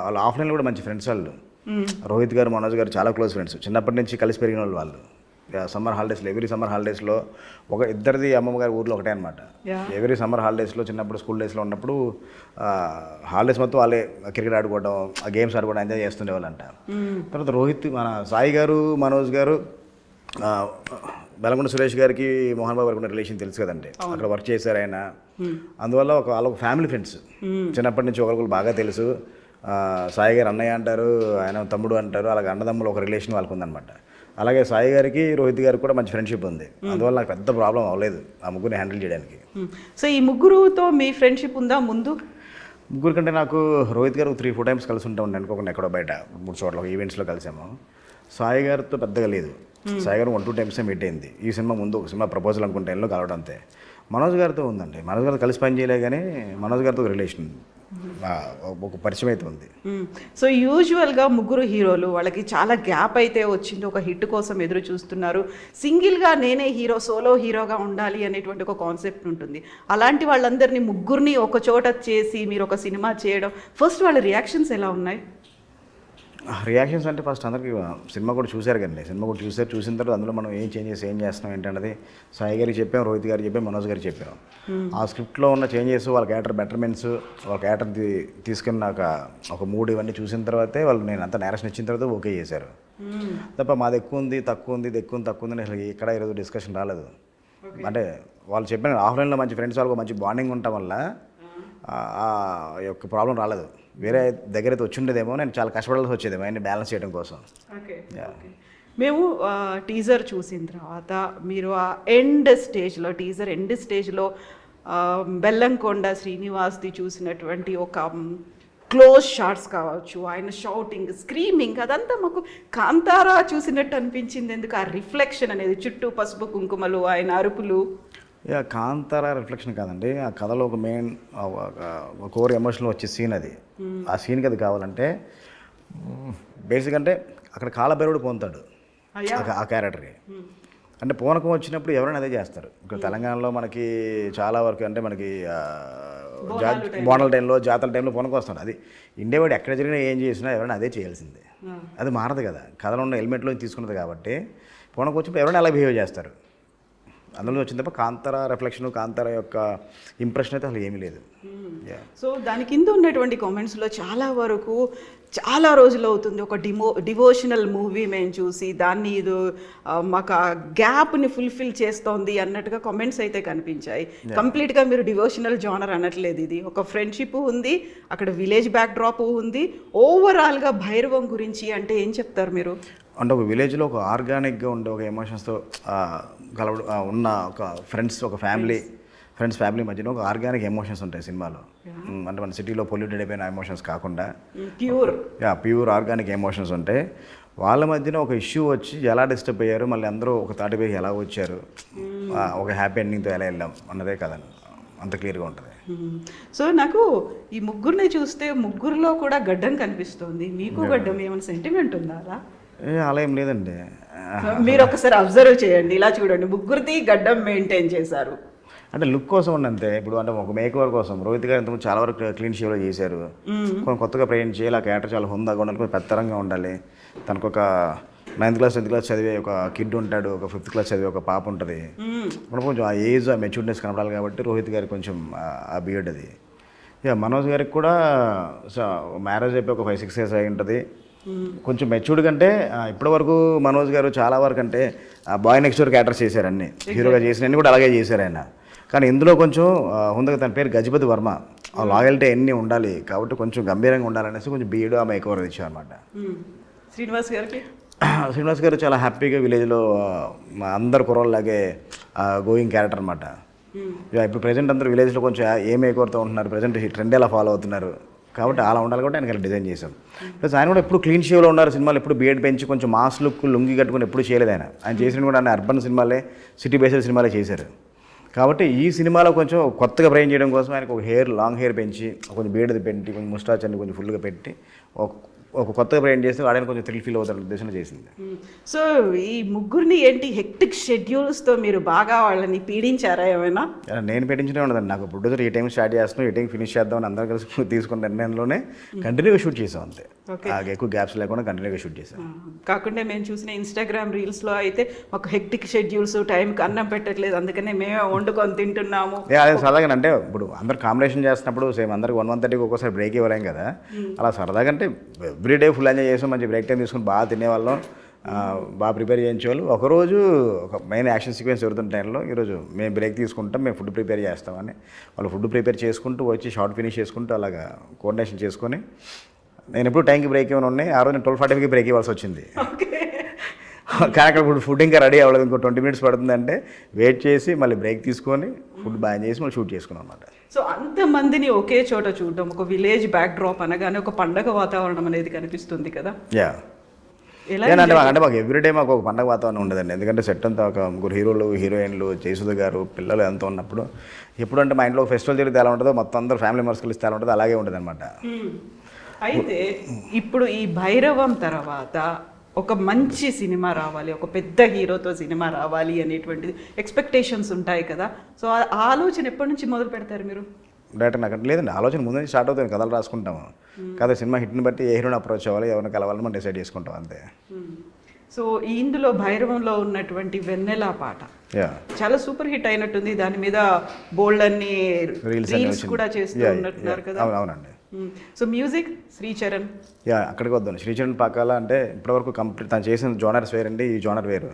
వాళ్ళు ఆఫ్లైన్లో కూడా మంచి ఫ్రెండ్స్ వాళ్ళు. రోహిత్ గారు, మనోజ్ గారు చాలా క్లోజ్ ఫ్రెండ్స్, చిన్నప్పటి నుంచి కలిసి పెరిగిన వాళ్ళు. సమ్మర్ హాలిడేస్లో ఎవ్రీ సమ్మర్ హాలిడేస్లో ఒక ఇద్దరిది అమ్మమ్మ గారి ఊర్లో ఒకటే అనమాట. ఎవ్రీ సమ్మర్ హాలిడేస్లో చిన్నప్పుడు స్కూల్ డేస్లో ఉన్నప్పుడు హాలిడేస్ మొత్తం వాళ్ళే క్రికెట్ ఆడుకోవడం, ఆ గేమ్స్ ఆడుకోవడం ఎంజాయ్ చేస్తుండేవాళ్ళంట. తర్వాత రోహిత్, మన సాయి గారు, మనోజ్ గారు, బెలగొండ సురేష్ గారికి మోహన్ బాబు గారికి ఉన్న రిలేషన్ తెలుసు కదండి, అక్కడ వర్క్ చేశారు ఆయన. అందువల్ల వాళ్ళ ఫ్యామిలీ ఫ్రెండ్స్, చిన్నప్పటి నుంచి ఒకరికి బాగా తెలుసు. సాయి గారు అన్నయ్య అంటారు, ఆయన తమ్ముడు అంటారు, అలాగే అన్నదమ్ములు ఒక రిలేషన్ వాళ్ళకు ఉందన్నమాట. అలాగే సాయి గారికి, రోహిత్ గారికి కూడా మంచి ఫ్రెండ్షిప్ ఉంది. అందువల్ల నాకు పెద్ద ప్రాబ్లం అవ్వలేదు ఆ ముగ్గురిని హ్యాండిల్ చేయడానికి. సో ఈ ముగ్గురుతో మీ ఫ్రెండ్షిప్ ఉందా ముందు? ముగ్గురు కంటే నాకు రోహిత్ గారు 3-4 టైమ్స్ కలిసి ఉంటా ఉండే, అనుకోకుండా ఎక్కడో బయట 3 చోట్ల ఈవెంట్స్లో కలిసాము. సాయి గారితో పెద్దగా లేదు. సాయి గారు 1-2 టైమ్సే మీట్ అయింది. ఈ సినిమా ముందు ఒక సినిమా ప్రపోజల్ అనుకుంటే ఎన్నో కలవడం అంతే. మనోజ్ గారితో ఉందండి, మనోజ్ గారితో కలిసి పని చేయలే కానీ మనోజ్ గారితో ఒక రిలేషన్, ఒక పరిచయం అయితే ఉంది. సో యూజువల్గా ముగ్గురు హీరోలు వాళ్ళకి చాలా గ్యాప్ అయితే వచ్చింది, ఒక హిట్ కోసం ఎదురు చూస్తున్నారు. సింగిల్గా నేనే హీరో, సోలో హీరోగా ఉండాలి అనేటువంటి ఒక కాన్సెప్ట్ ఉంటుంది. అలాంటి వాళ్ళందరినీ ముగ్గురిని ఒక చోట చేసి మీరు ఒక సినిమా చేయడం, ఫస్ట్ వాళ్ళ రియాక్షన్స్ ఎలా ఉన్నాయి? రియాక్షన్స్ అంటే ఫస్ట్ అందరికీ సినిమా కూడా చూశారు కదండి, సినిమా కూడా చూసిన తర్వాత అందులో మనం ఏం చేంజెస్ ఏం చేస్తున్నాం ఏంటన్నది సాయి గారికి చెప్పాం, రోహిత్ గారికి చెప్పాం, మనోజ్ గారికి చెప్పాం. ఆ స్క్రిప్ట్లో ఉన్న చేంజెస్, వాళ్ళ క్యారెక్టర్ బెటర్మెంట్స్, వాళ్ళ క్యారెక్టర్ తీసుకున్న ఒక మూడు ఇవన్నీ చూసిన తర్వాతే వాళ్ళు నేను అంత నేరేషన్ ఇచ్చిన తర్వాత ఓకే చేశారు. తప్ప మాది ఎక్కువ ఉంది తక్కువ ఉంది, ఇది ఎక్కువ ఉంది తక్కువ ఉంది అసలు ఇక్కడ ఈరోజు డిస్కషన్ రాలేదు. అంటే వాళ్ళు చెప్పిన ఆఫ్లైన్లో మంచి ఫ్రెండ్స్ వాళ్ళకు మంచి బాండింగ్ ఉండటం వల్ల ఆ యొక్క ప్రాబ్లం రాలేదు. వేరే దగ్గర అయితే వచ్చిండేదేమో, నేను చాలా కష్టపడాల్సి వచ్చేదేమో అన్ని బ్యాలెన్స్ చేయడం కోసం. మేము టీజర్ చూసిన తర్వాత మీరు ఆ టీజర్ ఎండ్ స్టేజ్లో బెల్లంకొండ శ్రీనివాస్ది చూసినటువంటి ఒక క్లోజ్ షాట్స్ కావచ్చు, ఆయన షౌటింగ్, స్క్రీమింగ్, అదంతా మాకు కాంతారా చూసినట్టు అనిపించింది. ఎందుకు ఆ రిఫ్లెక్షన్ అనేది, చుట్టూ పసుపు కుంకుమలు, ఆయన అరుపులు. కాంతారా రిఫ్లెక్షన్ కాదండి, ఆ కథలో ఒక మెయిన్ కోర్ ఎమోషనల్ వచ్చే సీన్ అది. ఆ సీన్కి అది కావాలంటే బేసిక్ అంటే అక్కడ కాలభైరవుడు పోతాడు ఆ క్యారెక్టర్కి. అంటే పూనకం వచ్చినప్పుడు ఎవరైనా అదే చేస్తారు. ఇక్కడ తెలంగాణలో మనకి చాలా వరకు అంటే మనకి బోనాల టైంలో, జాతర టైంలో పూనకం వస్తుంది. అది ఇండియావాడు ఎక్కడ జరిగినా ఏం చేసినా ఎవరైనా అదే చేయాల్సిందే, అది మారదు కదా. కథలో ఉన్న ఎలిమెంట్లో తీసుకున్నది కాబట్టి పూనకం వచ్చినప్పుడు ఎవరైనా అలా బిహేవ్ చేస్తారు. అందులో వచ్చింది తప్ప కాంతారా రిఫ్లెక్షన్, కాంతారా యొక్క ఇంప్రెషన్ అయితే అసలు ఏమీ లేదు. సో దాని కింద ఉన్నటువంటి కామెంట్స్లో చాలా వరకు చాలా రోజులు అవుతుంది ఒక డివోషనల్ మూవీ మేము చూసి, దాన్ని ఇది మాకు ఆ గ్యాప్ని ఫుల్ఫిల్ చేస్తోంది అన్నట్టుగా కామెంట్స్ అయితే కనిపించాయి. కంప్లీట్గా మీరు డివోషనల్ జానర్ అనట్లేదు, ఇది ఒక ఫ్రెండ్షిప్ ఉంది, అక్కడ విలేజ్ బ్యాక్ డ్రాప్ ఉంది. ఓవరాల్గా భైరవం గురించి అంటే ఏం చెప్తారు మీరు? అంటే ఒక విలేజ్లో ఒక ఆర్గానిక్గా ఉండే ఒక ఎమోషన్స్తో కలవడం ఉన్న ఒక ఒక ఫ్యామిలీ మధ్యలో ఒక ఆర్గానిక్ ఎమోషన్స్ ఉంటాయి సినిమాలో. అంటే మన సిటీలో పొల్యూటెడ్ అయిపోయిన ఎమోషన్స్ కాకుండా ప్యూర్ ఆర్గానిక్ ఎమోషన్స్ ఉంటాయి. వాళ్ళ మధ్యన ఒక ఇష్యూ వచ్చి ఎలా డిస్టర్బ్ అయ్యారు, మళ్ళీ అందరూ ఒక తాటిపైకి ఎలా వచ్చారు, ఒక హ్యాపీ ఎండింగ్తో ఎలా వెళ్ళాం అన్నదే కదండి, అంత క్లియర్గా ఉంటుంది. సో నాకు ఈ ముగ్గురిని చూస్తే ముగ్గురులో కూడా గడ్డం కనిపిస్తుంది. మీకు గడ్డం ఏమైనా సెంటిమెంట్ ఉందా? అలా ఏం లేదండి. మీరు ఒకసారి అబ్జర్వ్ చేయండి, ఇలా చూడండి, ముగ్గురిది గడ్డం మెయింటైన్ చేశారు. అంటే లుక్ కోసం ఉన్నంతే. ఇప్పుడు అంటే ఒక మేకవర్ కోసం రోహిత్ గారు ఇంతకుముందు చాలా వరకు క్లీన్ షేవ్లో చేశారు. కొన్ని కొత్తగా ప్రయాణం చేయాలి, ఆ క్యారెక్టర్ చాలా హుందాగా ఉండాలి, కొంచెం పెద్దరంగా ఉండాలి. తనకు ఒక 9th క్లాస్ 10th క్లాస్ చదివే ఒక కిడ్ ఉంటాడు, ఒక 5th క్లాస్ చదివే ఒక పాప ఉంటుంది. మనం కొంచెం ఆ ఏజ్, ఆ మెచ్యూర్నెస్ కనపడాలి కాబట్టి రోహిత్ గారికి కొంచెం ఆ బియర్డ్ అది. మనోజ్ గారికి కూడా మ్యారేజ్ అయిపోయి ఒక 5-6 years అయి ఉంటుంది. కొంచెం మెచ్యూర్డ్ కంటే ఇప్పటి వరకు మనోజ్ గారు చాలా వరకు అంటే బాయ్ నెక్స్ట్ డోర్ క్యారెక్టర్స్ చేశారు, అన్ని హీరోగా చేసినవన్నీ కూడా అలాగే చేశారు ఆయన. కానీ ఇందులో కొంచెం హుందగా, తన పేరు గజపతి వర్మ, ఆ లాయల్టీ అన్నీ ఉండాలి కాబట్టి కొంచెం గంభీరంగా ఉండాలనేసి కొంచెం బీఈడు ఆమె ఎక్కువ ఇచ్చారు అనమాట. శ్రీనివాస్ గారికి శ్రీనివాస్ గారు చాలా హ్యాపీగా విలేజ్లో అందరు కుర్రోళ్ళలాగే గోయింగ్ క్యారెక్టర్ అనమాట. ఇప్పుడు ప్రజెంట్ అందరూ విలేజ్లో కొంచెం ఏమే కోరుతూ ఉంటున్నారు, ప్రజెంట్ ట్రెండ్ ఎలా ఫాలో అవుతున్నారు కాబట్టి అలా ఉండాలి కాబట్టి ఆయన డిజైన్ చేశాం. ప్లస్ ఆయన కూడా ఎప్పుడు క్లీన్ షేవ్లో ఉన్నారు. సినిమాలు ఎప్పుడు బియర్డ్ పెంచి కొంచెం మాస్ లుక్ లుంగి కట్టుకుని ఎప్పుడు చేయలేదు. ఆయన చేసిన కూడా ఆయన అర్బన్ సినిమాలే, సిటీ బేస్డ్ సినిమాలే చేశారు. కాబట్టి ఈ సినిమాలో కొంచెం కొత్తగా ప్రయాణం చేయడం కోసం ఆయనకు ఒక లాంగ్ హెయిర్ పెంచి కొంచెం బీడది పెట్టి కొంచెం ముస్టాచ్ అని కొంచెం ఫుల్గా పెట్టి ఒక కొత్తగా ప్రయాణం చేస్తే ఆయన కొంచెం థ్రిల్ ఫీల్ అవుతారు ఉద్దేశంలో చేసింది. సో ఈ ముగ్గురిని ఏంటి హెక్టిక్ షెడ్యూల్స్తో మీరు బాగా వాళ్ళని పీడించారా ఏమైనా? నేను పెట్టించనే ఉండదండి. నాకు ప్రొడ్యూసర్ ఈ టైం స్టార్ట్ చేస్తున్నాం, ఈ టైం ఫినిష్ చేద్దామని అందరూ కలిసి తీసుకున్న నిర్ణయంలోనే కంటిన్యూగా షూట్ చేసాం. అంతే, ఎక్కువ గ్యాప్స్ లేకుండా కంటిన్యూగా షూట్ చేసాం. కాకుండా మేము చూసిన ఇన్స్టాగ్రామ్ రీల్స్లో అయితే ఒక హెక్టిక్ షెడ్యూల్స్, టైంకి అన్నం పెట్టట్లేదు అందుకనే మేమే వండుకొని తింటున్నాము. అదే సరదాగా అంటే ఇప్పుడు అందరు కాంబినేషన్ చేస్తున్నప్పుడు సేమ్ అందరికి 1:30కి ఒక్కోసారి బ్రేక్ ఇవ్వలేం కదా. అలా సరదాగా అంటే ఎవ్రీడే ఫుల్ ఎంజాయ్ చేసాం, మంచి బ్రేక్ టైం తీసుకుని బాగా తినేవాళ్ళం, బాగా ప్రిపేర్ చేయించేవాళ్ళు. ఒకరోజు ఒక మెయిన్ యాక్షన్ సీక్వెన్స్ జరుగుతున్న టైంలో ఈరోజు మేము బ్రేక్ తీసుకుంటాం, మేము ఫుడ్ ప్రిపేర్ చేస్తామని వాళ్ళు ఫుడ్ ప్రిపేర్ చేసుకుంటూ వచ్చి షార్ట్ ఫినిష్ చేసుకుంటూ అలాగా కోఆర్డినేషన్ చేసుకొని నేను ఎప్పుడు టైంకి బ్రేక్ ఇవ్వను ఉన్నాయి. ఆ రోజు నేను 12:45కి బ్రేక్ ఇవ్వాల్సి వచ్చింది. కానీ అక్కడ ఫుడ్ ఇంకా రెడీ అవ్వలేదు, ఇంకో 20 minutes పడుతుందంటే వెయిట్ చేసి మళ్ళీ బ్రేక్ తీసుకొని ఫుడ్ బాగా చేసి మళ్ళీ షూట్ చేసుకున్నాం అనమాట. సో అంతమందిని ఒకే చోట చూడడం, ఒక విలేజ్ బ్యాక్ డ్రాప్ అనగానే ఒక పండగ వాతావరణం అనేది కనిపిస్తుంది కదా. అంటే మాకు ఎవ్రీడే మాకు ఒక పండగ వాతావరణం ఉండదండి. ఎందుకంటే సెట్ అంతా ఒక ముగ్గురు హీరోలు, హీరోయిన్లు, జయసుధ గారు, పిల్లలు ఎంత ఉన్నప్పుడు ఎప్పుడంటే మా ఇంట్లో ఫెస్టివల్ జరిగితే ఎలా ఉంటుందో మొత్తం అందరూ ఫ్యామిలీ మెంబర్స్ కలిస్తే ఎలా ఉంటుందో అలాగే ఉంటుంది అనమాట. అయితే ఇప్పుడు ఈ భైరవం తర్వాత ఒక మంచి సినిమా రావాలి, ఒక పెద్ద హీరోతో సినిమా రావాలి అనేటువంటిది ఎక్స్పెక్టేషన్స్ ఉంటాయి కదా. సో ఆ ఆలోచన ఎప్పటి నుంచి మొదలు పెడతారు మీరు? డైరెక్టర్ నాకు లేదండి, ఆలోచన ముందు నుంచి స్టార్ట్ అవుతుంది. కథలు రాసుకుంటాము, కథ సినిమా హిట్ని బట్టి ఏ హీరోని అప్రోచ్ అవ్వాలి, ఎవరిని కలవాలని మనం డిసైడ్ చేసుకుంటాం అంతే. సో ఇందులో భైరవంలో ఉన్నటువంటి వెన్నెల పాట చాలా సూపర్ హిట్ అయినట్టుంది. దాని మీద బోల్డ్ అన్ని రీల్స్ కూడా చేస్తూ ఉన్నట్టున్నారు కదా. అవునండి. So music Sricharan. అక్కడికి వద్దాం. శ్రీచరణ్ పాకాల అంటే ఇప్పటివరకు కంప్లీట్ తను చేసిన జోనర్స్ వేరండి, ఈ జోనర్ వేరు.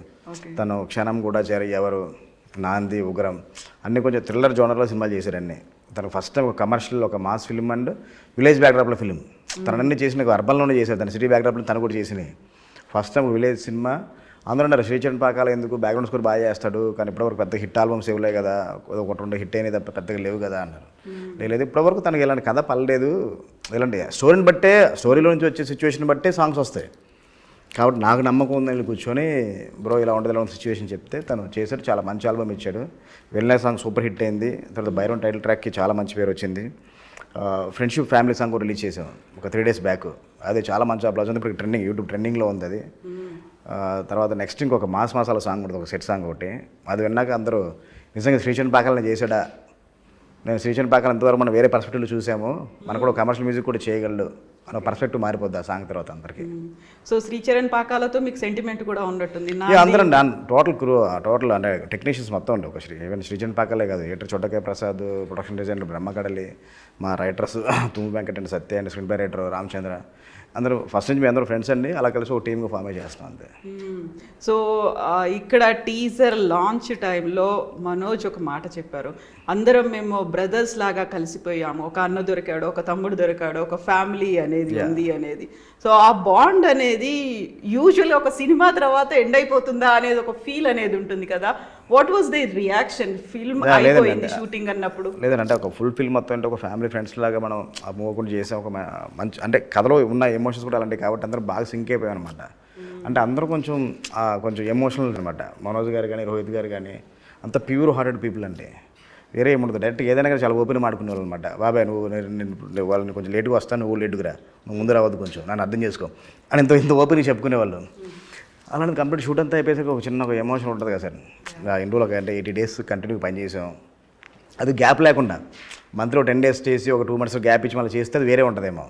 తను క్షణం కూడా చేరి, ఎవరు, నాంది, ఉగ్రం అన్నీ కొంచెం థ్రిల్లర్ జోనర్లో సినిమాలు చేశారండి. తను ఫస్ట్ టైం ఒక కమర్షియల్, ఒక మాస్ ఫిల్మ్ అండ్ విలేజ్ బ్యాక్డ్రాప్లో ఫిల్మ్ తనన్నీ చేసిన అర్బన్లోనే చేశారు. తను సిటీ బ్యాక్డ్రాప్లో తను కూడా చేసినాయి. First time village cinema. అందరూ అన్నారు శ్రీచరణ్ పాకాల ఎందుకు బ్యాక్గ్రౌండ్ స్కోర్ బాగా చేస్తాడు, కానీ ఇప్పటివరకు పెద్ద హిట్ ఆల్బమ్స్ ఇవ్వలే కదా, ఒకటి 2 హిట్ అయినది తప్ప పెద్దగా లేవు కదా అన్నారు. లేదు, ఇప్పటివరకు తనకి ఇలాంటి కథ పర్లేదు, ఇలాంటి స్టోరీని బట్టే, స్టోరీలో నుంచి వచ్చే సిచ్యువేషన్ బట్టే సాంగ్స్ వస్తాయి. కాబట్టి నాకు నమ్మకం ఉందని కూర్చొని బ్రో ఇలా ఉంటుంది, ఇలా ఉన్న సిచ్యువేషన్ చెప్తే తను చేశాడు. చాలా మంచి ఆల్బమ్ ఇచ్చాడు. వెళ్ళిన సాంగ్ సూపర్ హిట్ అయింది. తర్వాత భైరవం టైటిల్ ట్రాక్కి చాలా మంచి పేరు వచ్చింది. ఫ్రెండ్షిప్ ఫ్యామిలీ సాంగ్ కూడా రిలీజ్ చేసాం ఒక 3 days బ్యాక్. అది చాలా మంచి అప్లాజ్ ఉంది. ఇప్పుడు ట్రెండింగ్, యూట్యూబ్ ట్రెండింగ్లో ఉంది అది. తర్వాత నెక్స్ట్ ఇంకొక మాస్ మసాలా సాంగ్ ఉంటుంది, ఒక సెట్ సాంగ్ ఒకటి. అది విన్నాక అందరూ నిజంగా శ్రీచరణ్ పాకాలని చేశాడా, నేను శ్రీచరణ్ పాకాల ఎంతవరకు మనం వేరే పర్స్పెక్టివ్లో చూసాము, మనకు కూడా కమర్షియల్ మ్యూజిక్ కూడా చేయగలడు అన్న పర్స్పెక్టివ్ మారిపోద్ది ఆ సాంగ్ తర్వాత అందరికీ. సో శ్రీచరణ్ పాకాలతో మీకు సెంటిమెంట్ కూడా ఉన్నట్టుంది. అందరం టోటల్ అంటే టెక్నీషియన్స్ మొత్తం ఉండే ఒక ఈవెన్ శ్రీచరణ్ పాకాలే కాదు, ఎడిటర్ చొట్టకే ప్రసాద్, ప్రొడక్షన్ డిజైనర్ బ్రహ్మకడలి, మా writers Thummu Venkata and Satya and screenplay writer Ramachandra, అందరూ ఫస్ట్ నుంచి మీ అందరూ ఫ్రెండ్స్ అండి. అలా కలిసి ఒక టీమ్గా ఫామ్ చేస్తాం అంతే. సో ఇక్కడ టీజర్ లాంచ్ టైంలో మనోజ్ ఒక మాట చెప్పారు, అందరం మేము బ్రదర్స్ లాగా కలిసిపోయాము, ఒక అన్న దొరికాడు, ఒక తమ్ముడు దొరికాడు, ఒక ఫ్యామిలీ అనేది ఉంది అనేది. సో ఆ బాండ్ అనేది యూజువల్లీ ఒక సినిమా తర్వాత ఎండ్ అయిపోతుందా అనేది ఒక ఫీల్ అనేది ఉంటుంది కదా. What was the reaction film అయిపోయింది షూటింగ్ అన్నప్పుడు? లేదంటే ఒక ఫుల్ ఫిల్మ్ మొత్తం అంటే ఒక ఫ్యామిలీ ఫ్రెండ్స్ లాగా మనం ఆ మూవ్ కూడా చేసాం. ఒక మంచి అంటే కథలో ఉన్న ఎమోషన్స్ కూడా అలాంటివి కాబట్టి అందరూ బాగా సింక్ అయిపోయాం అనమాట. అంటే అందరూ కొంచెం ఎమోషనల్ అనమాట. మనోజ్ గారు కానీ, రోహిత్ గారు కానీ అంత ప్యూర్ హార్టెడ్ పీపుల్. అంటే వేరే ఏముంటుంది, డైరెక్ట్గా ఏదైనా కానీ చాలా ఓపెన్ మాడుకునే వాళ్ళు అనమాట. బాబాయ్ నువ్వు వాళ్ళని కొంచెం లేటుగా వస్తాను, నువ్వు లేటుగా నువ్వు ముందు రావద్దు, కొంచెం నన్ను అర్థం చేసుకో అని ఇంత ఓపెన్గా చెప్పుకునేవాళ్ళు. అలాంటి కంప్లీట్ షూట్ అంతా అయిపోయాక ఒక చిన్న ఒక ఎమోషన్ ఉంటుంది కదా సార్. ఇండోలో అంటే 80 days కంటిన్యూ పనిచేసాం. అది గ్యాప్ లేకుండా మంత్లో 10 days చేసి ఒక 2 months గ్యాప్ ఇచ్చి మళ్ళీ చేస్తే అది వేరే ఉంటుందేమో.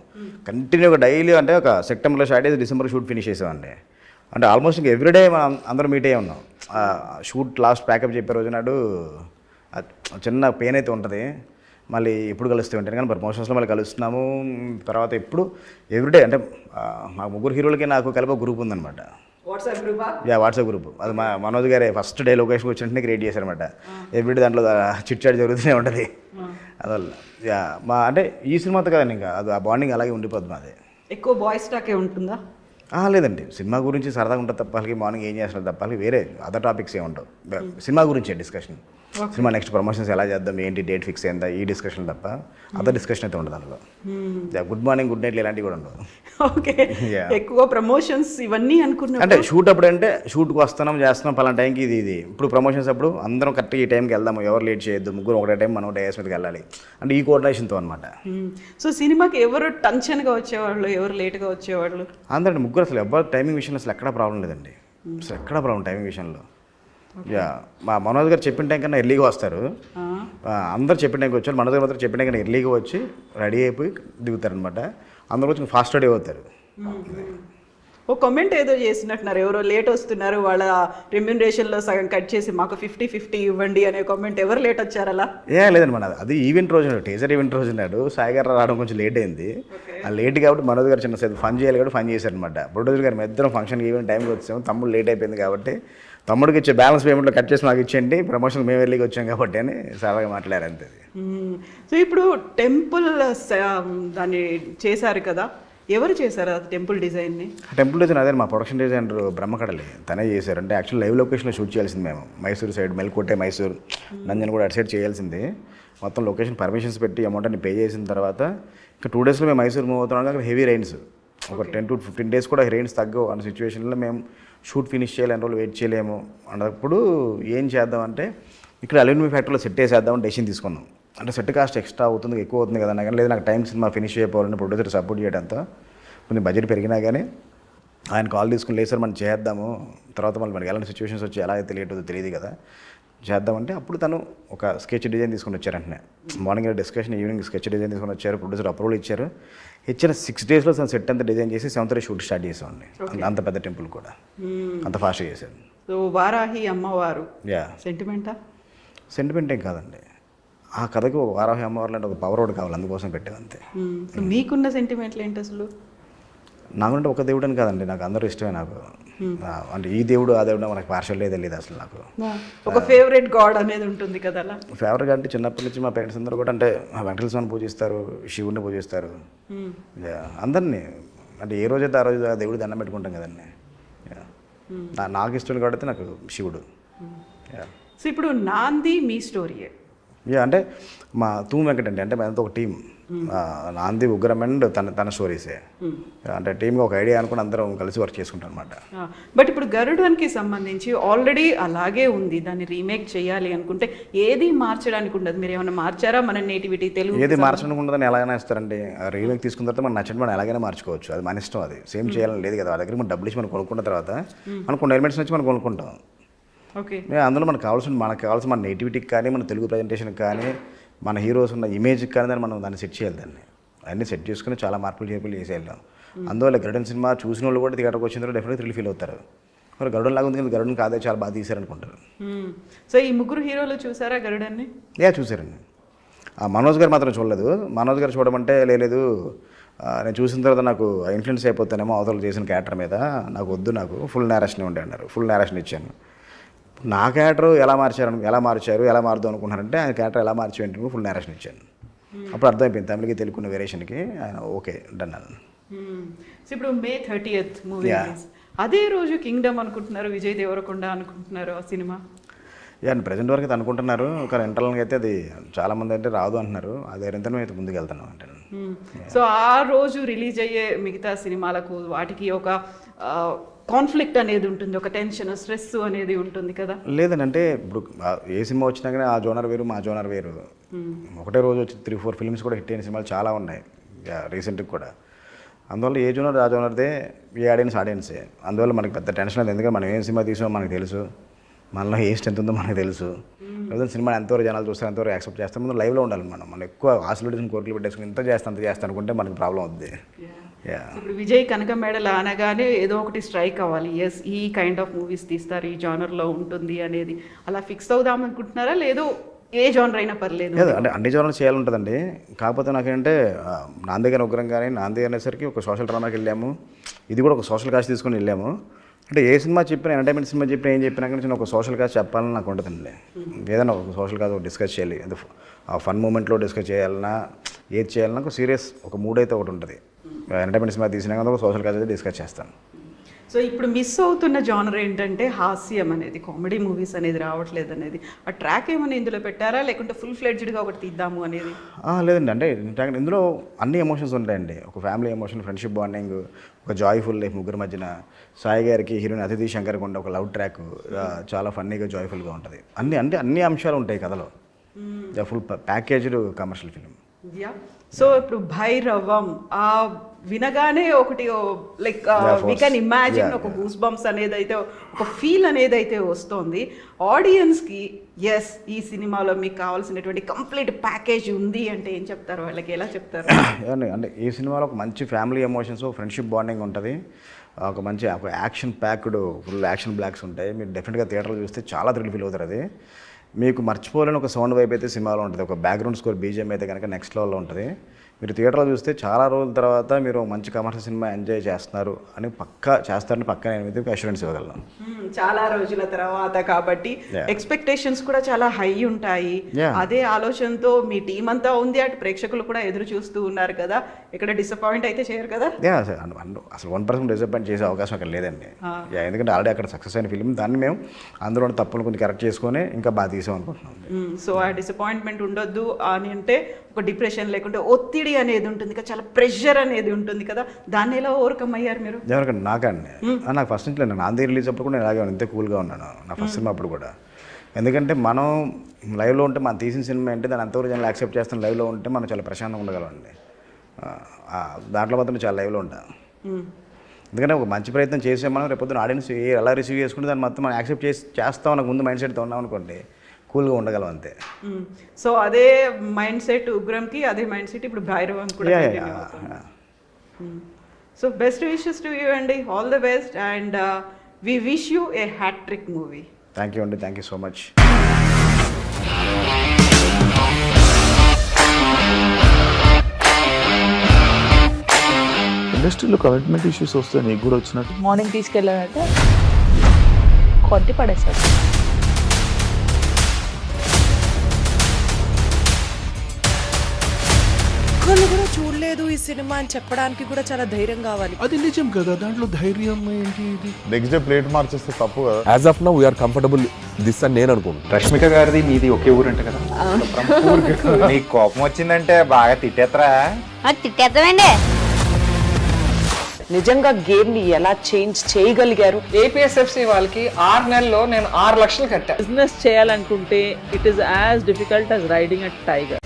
కంటిన్యూగా డైలీ అంటే ఒక సెప్టెంబర్లో స్టార్ట్ చేసి డిసెంబర్ షూట్ ఫినిష్ చేసామండి. అంటే ఆల్మోస్ట్ ఇంకా ఎవ్రీడే మనం అందరం మీట్ అయ్యి ఉన్నాం. షూట్ లాస్ట్ ప్యాకప్ చెప్పే రోజు నాడు చిన్న పెయిన్ అయితే ఉంటుంది. మళ్ళీ ఎప్పుడు కలుస్తూ ఉంటాను కానీ ప్రమోషన్స్లో మళ్ళీ కలుస్తున్నాము. తర్వాత ఎప్పుడు ఎవ్రీడే అంటే మా ముగ్గురు హీరోలకి నాకు కలిపి గ్రూప్ ఉందన్నమాట. WhatsApp group. అది మా మనోజ్ గారే ఫస్ట్ డే లొకేషన్కి వచ్చినట్టునే క్రియేట్ చేశారనమాట. ఎవ్రీడే దాంట్లో చిట్ చాట్ జరుగుతూనే ఉంటుంది. అందువల్ల అంటే ఈ సినిమాతో కదండి ఇంకా అది ఆ బాండింగ్ అలాగే ఉండిపోద్ది. మాది ఎక్కువ బాయ్స్ టాకే ఉంటుందా? లేదండి, సినిమా గురించి సరదాగా ఉంటుంది తప్ప వాళ్ళకి మార్నింగ్ ఏం చేస్తున్నారు తప్ప వాళ్ళకి వేరే అదర్ టాపిక్స్ ఏమి ఉండవు. సినిమా గురించే డిస్కషన్, సినిమా నెక్స్ట్ ప్రమోషన్స్ ఎలా చేద్దాం, ఏంటి డేట్ ఫిక్స్ అయిందా, ఈ డిస్కషన్ తప్ప అదర్ డిస్కషన్ అయితే ఉండదు అందులో. గుడ్ మార్నింగ్ గుడ్ నైట్లు ఇలాంటివి కూడా ఉండవు. ఓకే, ఎక్కువ ప్రమోషన్స్ ఇవన్నీ అనుకున్నా అంటే షూట్ అప్పుడు అంటే షూట్కి వస్తున్నాం చేస్తున్నాం పలానా టైంకి ఇది ఇప్పుడు ప్రమోషన్స్ అప్పుడు అందరం కరెక్ట్గా ఈ టైంకి వెళ్దాము, ఎవరు లేట్ చేయొద్దు, ముగ్గురు ఒకటే టైం మనం డేస్ మీదకి వెళ్ళాలి అంటే ఈ కోఆర్డినేషన్తో అనమాట. సో సినిమాకి ఎవరు టెన్షన్గా వచ్చేవాళ్ళు, ఎవరు లేట్గా వచ్చేవాళ్ళు? అందరండి ముగ్గురు అసలు ఎవరు టైమింగ్ విషయంలో అసలు ఎక్కడా ప్రాబ్లం లేదండి, అసలు ఎక్కడా ప్రాబ్లం టైమింగ్ విషయంలో. మా మనోజ్ గారు చెప్పిన టైం కన్నా ఎర్లీగా వస్తారు, అందరు చెప్పిన టైంకి వచ్చారు. మనోజ్ గారు మాత్రం చెప్పిన టైం కన్నా ఎర్లీగా వచ్చి రెడీ అయిపోయి దిగుతారనమాట. అందరూ కొంచెం ఫాస్ట్ రెడీ అవుతారు. ఒక కామెంట్ ఏదో చేసినట్టున్నారు, ఎవరో లేట్ వస్తున్నారు వాళ్ళ రెమ్యూనరేషన్లో సగం కట్ చేసి మాకు 50-50 ఇవ్వండి అనే కామెంట్. ఎవరు లేట్ వచ్చారు అలా? లేదండి, మన అది ఈవెంట్ రోజు టీజర్ ఈవెంట్ రోజు నాడు సాయి గారు రావడం కొంచెం లేట్ అయింది. ఆ లేట్ కాబట్టి మనోజ్ గారు చిన్న సేపు ఫన్ చేయాలి కాబట్టి ఫన్ చేశారనమాట. ప్రొడ్యూసర్ గారు ఇద్దరం ఫంక్షన్ ఈవెంట్ టైంకి వచ్చాము, తమ్ముడు లేట్ అయిపోయింది కాబట్టి తమ్ముడికి ఇచ్చే బ్యాలెన్స్ పేమెంట్లో కట్ చేసి మాకు ఇచ్చేయండి, ప్రమోషన్ మేము వెళ్ళి వచ్చాం కాబట్టి అని సరదాగా మాట్లాడారు అంతే. సో ఇప్పుడు టెంపుల్ దాన్ని చేశారు కదా, ఎవరు చేశారు ఆ టెంపుల్ డిజైన్ని? టెంపుల్ డిజైన్ అదే మా ప్రొడక్షన్ డిజైనర్ బ్రహ్మకడలి తనే చేశారు. అంటే యాక్చువల్ లైవ్ లొకేషన్లో షూట్ చేయాల్సింది మేము, మైసూరు సైడ్ మెల్కోటే మైసూరు నంజన్ కూడా అటు సైడ్ చేయాల్సింది. మొత్తం లొకేషన్ పర్మిషన్స్ పెట్టి అమౌంట్ అన్ని పే చేసిన తర్వాత ఇంకా 2 డేస్లో మేము మైసూరు మూవ్ అవుతున్నాం. అక్కడ హెవీ రైన్స్, ఒక 10 to 15 days కూడా రైన్స్ తగ్గవు అన్న సిచ్యువేషన్లో మేము షూట్ ఫినిష్ చేయాలి, ఎన్ని రోజులు వెయిట్ చేయలేము అన్నప్పుడు ఏం చేద్దామంటే ఇక్కడ అల్యూమినియం ఫ్యాక్టరీలో సెట్ వేసేద్దామని డెసిషన్ తీసుకున్నాం. అంటే సెట్ కాస్ట్ ఎక్స్ట్రా అవుతుంది, ఎక్కువ అవుతుంది కదా కానీ లేదు నాకు టైం సినిమా ఫినిష్ అయిపోవాలని ప్రొడ్యూసర్ సపోర్ట్ చేయడంతో కొంచెం బడ్జెట్ పెరిగినా కానీ ఆయన కాల్ తీసుకుని లేదు సార్ మనం చేద్దాము, తర్వాత మనకి ఎలాంటి సిచ్యువేషన్స్ వచ్చి ఎలా అయితే లేట్ అవుతుందో తెలియదు కదా చేద్దామంటే అప్పుడు తను ఒక స్కెచ్ డిజైన్ తీసుకుని వచ్చారంటే morning discussion evening sketch design తీసుకుని వచ్చారు. ప్రొడ్యూసర్ అప్రూవల్ ఇచ్చారు. ఇచ్చిన 6 daysలో తను సెట్ అంతా డిజైన్ చేసి 7th షూట్ స్టార్ట్ చేసామండి. అంత పెద్ద టెంపుల్ కూడా అంత ఫాస్ట్గా చేశారు. సో వారాహి అమ్మవారు సెంటిమెంటా? సెంటిమెంట్ ఏం కాదండి, ఆ కథకు వారాహి అమ్మవారు అంటే ఒక పవర్ ఒకటి కావాలి, అందుకోసం పెట్టేది అంతే. మీకున్న సెంటిమెంట్లు ఏంటి అసలు? నాకంటే ఒక దేవుడు అని కాదండి, నాకు అందరూ ఇష్టమే. నాకు అంటే ఈ దేవుడు ఆ దేవుడు మనకు పార్షల్లే తెలియదు అసలు. నాకు ఒక ఫేవరెట్ గాడ్ అనేది ఉంటుంది కదా, అలా ఫేవరెట్ అంటే చిన్నప్పటి నుంచి మా పేరెంట్స్ అందరూ కూడా అంటే వెంకటేశ్వర స్వామిని పూజిస్తారు, శివుడిని పూజిస్తారు, అందరినీ అంటే ఏ రోజైతే ఆ రోజు ఆ దేవుడు దండం పెట్టుకుంటాం కదండి. నాకు ఇష్టం కాబట్టి నాకు శివుడు. సో ఇప్పుడు నాంది మీ స్టోరీయే? అంటే మా తూమ్ వెంకట అంటే మనతో ఒక టీం, నాంది ఉగ్రం అండ్ తన స్టోరీసే అంటే టీమ్గా ఒక ఐడియా అనుకుని అందరం కలిసి వర్క్ చేసుకుంటాం అనమాట. బట్ ఇప్పుడు గరుడన్కి సంబంధించి ఆల్రెడీ అలాగే ఉంది, దాన్ని రీమేక్ చేయాలి అనుకుంటే ఏది మార్చడానికి ఉండదు. మీరు ఏమైనా మార్చారా? మన నేటివిటీ తెలుగు ఏది మార్చడానికి ఉండదని ఎలాగైనా ఇస్తారండి. రీమేక్ తీసుకున్న తర్వాత మనం నచ్చండి, మనం ఎలాగైనా మార్చుకోవచ్చు, అది మన ఇష్టం. అది సేమ్ చేయాలని లేదు కదా, ఆ దగ్గర మనం డబ్బులు ఇచ్చి మనం కొనుక్కున్న తర్వాత మనం కొన్ని ఎలిమెంట్స్ నుంచి మనం కొనుక్కుంటాం. ఓకే, అందులో మనకు కావాల్సిన మన నేటివిటీకి కానీ మన తెలుగు ప్రజెంటేషన్కి కానీ మన హీరోస్ ఉన్న ఇమేజ్కి కానీ దాన్ని సెట్ చేయాలి. దాన్ని అన్నీ సెట్ చేసుకుని చాలా మార్పులు చేర్పులు చేసి వెళ్ళాం. అందువల్ల గరుడన్ సినిమా చూసిన వాళ్ళు కూడా థియేటర్కి వచ్చిన తర్వాత డెఫినెట్గా థ్రిల్ ఫీల్ అవుతారు. మరి గరుడన్ లాగా ఉంది కానీ గరుడన్ కాదే చాలా బాగా తీశారనుకుంటారు. సో ఈ ముగ్గురు హీరోలు చూసారా గరుడన్ని? చూసారండి. మనోజ్ గారు మాత్రం చూడలేదు. మనోజ్ గారు చూడమంటే లేదు నేను చూసిన తర్వాత నాకు ఇన్ఫ్లుయెన్స్ అయిపోతానేమో అవతల చేసిన క్యారెక్టర్ మీద, నాకు వద్దు, నాకు ఫుల్ నేరేషన్ ఉండే అన్నారు. ఫుల్ నేరేషన్ ఇచ్చాను. నా క్యారెక్టర్ ఎలా మారుద్దాం అనుకుంటున్నారంటే ఆయన క్యారెక్టర్ ఎలా మార్చి వెంటనే ఫుల్ నేరేషన్ ఇచ్చాను. అప్పుడు అర్థమైపోయింది తమిళకి తెలుగున్న వేరియేషన్కి ఆయన ఓకే డన్ అన్నాను. ఇప్పుడు May 30th మూవీ, అదే రోజు కింగ్డమ్ అనుకుంటున్నారు, విజయ్ దేవరకొండ అనుకుంటున్నారు ఆ సినిమా. ప్రజెంట్ వరకు అయితే అనుకుంటున్నారు, కానీ ఇంటర్నల్గా అయితే అది చాలామంది అంటే రాదు అంటున్నారు. అదే రీతిలో అయితే ముందుకు వెళ్తున్నాం అంటే. సో ఆ రోజు రిలీజ్ అయ్యే మిగతా సినిమాలకు వాటికి ఒక కాన్ఫ్లిక్ట్ అనేది ఉంటుంది, ఒక టెన్షన్ స్ట్రెస్ అనేది ఉంటుంది కదా? లేదండి, అంటే ఇప్పుడు ఏ సినిమా వచ్చినా కానీ ఆ జోనర్ వేరు మా జోనర్ వేరు. ఒకటే రోజు వచ్చి 3-4 ఫిల్మ్స్ కూడా హిట్ అయిన సినిమాలు చాలా ఉన్నాయి రీసెంట్గా కూడా. అందువల్ల ఏ జోనర్ ఆ జోనర్దే, ఏ ఆడియన్సే. అందువల్ల మనకి పెద్ద టెన్షన్ లేదు, ఎందుకంటే మనం ఏం సినిమా తీసామో మనకు తెలుసు, మనలో ఏ స్ట్రెంత్ ఉందో మనకు తెలుసు. లేదా సినిమా ఎంతవరకు జనాలు చూస్తారు, ఎంతవరకు యాక్సెప్ట్ చేస్తారు, ముందు లైవ్లో ఉండాలి. మనం ఎక్కువ ఆశలు కోరికలు పెట్టేసుకుని ఇంత చేస్తాను అనుకుంటే మనకి ప్రాబ్లం అవుద్ది. ఇప్పుడు విజయ్ కనక మెడల్ అనగానే ఏదో ఒకటి స్ట్రైక్ అవ్వాలి, ఎస్ ఈ కైండ్ ఆఫ్ మూవీస్ తీస్తారు, ఈ జానర్లో ఉంటుంది అనేది. అలా ఫిక్స్ అవుదాం అనుకుంటున్నారా? లేదు ఏ జానర్ అయినా పర్లేదు? అంటే అన్ని జానర్స్ చేయాలంటుందండి. కాకపోతే నాకేంటే నాంది గారి ఉగ్రం కానీ నాంది అనేసరికి ఒక సోషల్ డ్రామాకి వెళ్ళాము, ఇది కూడా ఒక సోషల్ కాస్ట్ తీసుకొని వెళ్ళాము. అంటే ఏ సినిమా చెప్పినా, ఎంటర్టైన్మెంట్ సినిమా చెప్పినా, ఏం చెప్పినా కానీ నేను ఒక సోషల్ కాజ్ చెప్పాలని నాకు ఉంటుందండి. ఏదైనా ఒక సోషల్ కాజ్ డిస్కస్ చేయాలి, ఆ ఫన్ మూమెంట్లో డిస్కస్ చేయాలన్నా ఏది చేయాలన్నా ఒక సీరియస్ ఒక మూడ్ అయితే ఒకటి ఉంటుంది. ఎంటర్టైన్మెంట్ సినిమా తీసినా కానీ ఒక సోషల్ కాజ్ అయితే డిస్కస్ చేస్తాను. సో ఇప్పుడు మిస్ అవుతున్న జానర్ ఏంటంటే హాస్యం అనేది, కామెడీ మూవీస్ అనేది రావట్లేదు అనేది. ఆ ట్రాక్ ఏమైనా ఇందులో పెట్టారా, లేకుంటే ఫుల్ ఫ్లెడ్జ్డ్గా ఒకటి తీద్దాము అనేది? లేదండి, అంటే ఇన్ఫాక్ట్ ఇందులో అన్ని ఎమోషన్స్ ఉంటాయండి. ఒక ఫ్యామిలీ ఎమోషన్, ఫ్రెండ్షిప్ బాండింగ్, ఒక జాయ్ఫుల్ లైఫ్ ముగ్గురు మధ్యన, సాయి గారికి హీరోయిన్ అతిథి శంకర్కి ఉండే ఒక లవ్ ట్రాక్ చాలా ఫన్నీగా జాయ్ఫుల్గా ఉంటుంది. అన్ని అంశాలు ఉంటాయి కథలో. Full packaged commercial film. Yeah. So ఇప్పుడు భైరవం ఆ వినగానే ఒకటి లైక్ వీ కెన్ ఇమాజిన్ ఒక గూస్ బంప్స్ అనేది అయితే, ఒక ఫీల్ అనేది అయితే వస్తుంది ఆడియన్స్కి. ఎస్, ఈ సినిమాలో మీకు కావాల్సినటువంటి కంప్లీట్ ప్యాకేజ్ ఉంది అంటే ఏం చెప్తారు వాళ్ళకి, ఎలా చెప్తారు? అంటే ఈ సినిమాలో ఒక మంచి ఫ్యామిలీ ఎమోషన్స్, ఫ్రెండ్షిప్ బాండింగ్ ఉంటుంది. ఒక మంచి ఒక action packed full action blocks ఉంటాయి. మీరు డెఫినెట్గా థియేటర్లో చూస్తే చాలా థ్రిల్ ఫీల్ అవుతారు. అది మీకు మర్చిపోలేని ఒక సౌండ్ వైపు అయితే సినిమాలో ఉంటుంది. ఒక బ్యాక్గ్రౌండ్ స్కోర్ బీజిఎం అయితే కనుక నెక్స్ట్ లెవెల్లో ఉంటుంది. మీరు థియేటర్లో చూస్తే చాలా రోజుల తర్వాత మీరు మంచి కమర్షియల్ సినిమా ఎంజాయ్ చేస్తున్నారు అని చేస్తారని పక్క నేను మీకు అష్యూరెన్స్ ఇవ్వగలను. చాలా రోజుల తర్వాత కాబట్టి ఎక్స్పెక్టేషన్స్ కూడా చాలా హై ఉంటాయి. అదే ఆలోచనతో మీ టీం అంతా ఉంది, అటు ప్రేక్షకులు కూడా ఎదురు చూస్తూ ఉన్నారు కదా, ఇక్కడ డిసప్పాయింట్ అయితే చేయరు కదా? అసలు 1% డిసప్పాయింట్ చేసే అవకాశం అక్కడ లేదండి. ఎందుకంటే ఆల్రెడీ అక్కడ సక్సెస్ అయిన ఫిల్మ్, దాన్ని మేము అందులో తప్పులు కొంచెం కరెక్ట్ చేసుకొని ఇంకా బాగా తీసాం అనుకుంటున్నాం. సో ఆ డిసప్పాయింట్మెంట్ ఉండొద్దు అని అంటే ఒక డిప్రెషన్ లేకుంటే ఒత్తిడి అనేది ఉంటుంది కదా, చాలా ప్రెషర్ అనేది ఉంటుంది కదా, దాన్ని ఎలా ఓవర్కమ్ అయ్యారు మీరు? ఎవరికండి? నాకండి, నాకు ఫస్ట్ నుంచి నేను నాంది రిలీజ్ అప్పుడు కూడా నేను అలాగే ఇంత కూల్గా ఉన్నాను నా ఫస్ట్ సినిమా అప్పుడు కూడా. ఎందుకంటే మనం లైవ్లో ఉంటే మనం తీసిన సినిమా అంటే దాన్ని ఎంతవరకు జనాలు యాక్సెప్ట్ చేస్తాం, లైవ్లో ఉంటే మనం చాలా ప్రశాంతంగా ఉండగలండి. దాంట్లో మాత్రం చాలా లైవ్లో ఉంటాను. ఎందుకంటే ఒక మంచి ప్రయత్నం చేసే మనం రేపొద్దున ఆడియన్స్ ఎలా రిసీవ్ చేసుకుంటే దాన్ని మొత్తం మనం యాక్సెప్ట్ చేస్తాం నాకు ముందు మైండ్ సెట్తో ఉన్నాం అనుకోండి, కూల్గా ఉండగలం అంతే. సో అదే మైండ్ సెట్ ఉగ్రంకి, అదే మైండ్ సెట్ ఇప్పుడు భైరవం కూడా. So best wishes to you అండి, all the best, and we wish you a hat trick movie. Thank you అండి, థ్యాంక్ యూ సో మచ్. ఇండస్ట్రీలో కమిట్మెంట్ ఇష్యూస్ వస్తే నీకు కూడా వచ్చినట్టు మార్నింగ్ తీసుకెళ్ళాలంటే కొట్టి పడేసారు. ఒక్కళ్ళు కూడా చూడలేదు ఈ సినిమా అని చెప్పడానికి కూడా చాలా ధైర్యం కావాలి. అది నిజం కదా, దాంట్లో ధైర్యం ఏంటి? ఇది నెక్స్ట్ డే ప్లేట్ మార్చేస్తే తప్పు కదా. As of now we're comfortable this అని నేను అనుకుంటున్నాను. రష్మిక గారిది మీది ఒకే ఊరు అంట కదా? నీకు కోపం వచ్చిందంటే బాగా తిట్టేత్తరా? తిట్టేద్దామండి. నిజంగా గేమ్ ని ఎలా చేంజ్ చేయగలిగారు? ఏపీఎస్ఎఫ్సి వాళ్ళకి 6 నెలల్లో నేను 6 లక్షలు కట్టా. బిజినెస్ చేయాలనుకుంటే it is as difficult as riding a tiger.